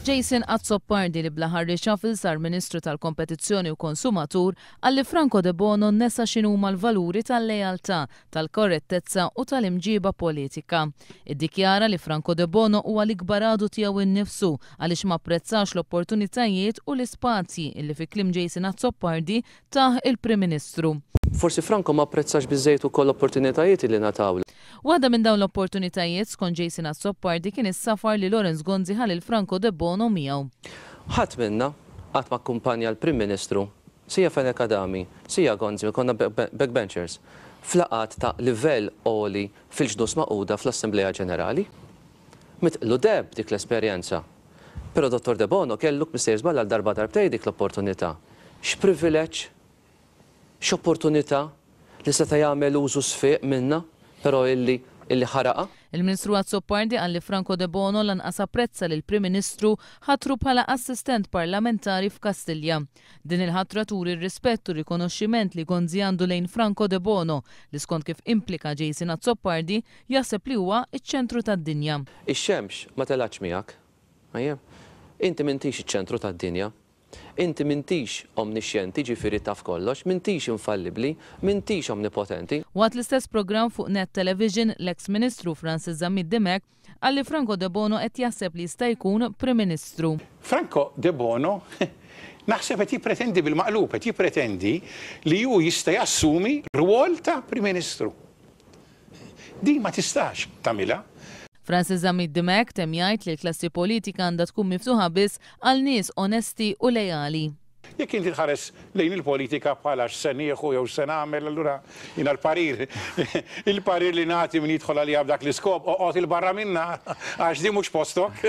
Jason Azzopardi li bl-aħħar reshuffle sar Ministru tal-Kompetizzjoni u Konsumatur għalli Franco De Bono nesa x'inhuma l-valuri tal-lejaltà, tal-korrettezza u tal-imġiba politika. Iddikjara li Franco De Bono huwa l-ikbar għadu tiegħu innifsu għaliex ma apprezzax l-opportunitajiet u l-ispazji illi fi kliem Jason Azzopardi taħ il-Prim Ministru. Forsi Franco ma apprezzax biżejjed ukoll l-opportunitajiet li natawlu. Waħda minn dawn l-opportunitajiet skont Jason Azzopardi kien is-safar li Lawrence Gonzi ħalli l-Franco De Bono miegħu. Ħadd minna qatt ma kkumpanja l-Prim Ministru, sija Fenek Adami, sija Gonzi, konna backbenchers, flaqat ta' livell għoli fil-ġnus Magħquda fl-Assembleja Ġenerali. Mitqlu deb dik l-esperjenza. Però Dottor De Bono kellu Mr. Żball għal darba darbtej dik l-opportunità. X'privileġġ, x'opportunità li seta' jagħmel użu sfiq minna, però illi ħaraqa. Il-Ministru Azzopardi għalli Franco De Bono lanqas apprezza li l-Prim Ministru ħatru bħala assistent parlamentari f'Kastilja. Din il-ħatra turi r-rispett u rikonoxximent li Gonzi għandu lejn Franco De Bono li skont kif implika Jason Azzopardi jaħseb li huwa iċ-ċentru tad-dinja. Ix-xemx ma telgħax miegħek. Inti m'intix iċ-ċentru tad-dinja. Inti m'intix omniscienti, ġifieri taf kollox, m'intix infallibbli, m'intix omnipotenti. Waqt l-istess programm fuq Net Television, l-ex Ministru Francis Zammit Dimek għalli Franco De Bono qed jaħseb li jista' jkun Prim Ministru. Franco De Bono naħseb qed jippretendi bil-maqlub, qed jippretendi li hu jista' jassumi rwol ta' Prim Ministru. Din ma tistax tagħmilha. Francis Zammit Dimek tem jgħid li l-klassi politika għandha tkun miftuħa biss għal nies onesti u lejali. Jekk inti tħares lejn il-politika bħala x'se nieħu jew x'se nagħmel, allura jiena il-parir li nagħti min jidħol għalija b'dak l-iskop oqgħod il-barra minna għax din mhux postok.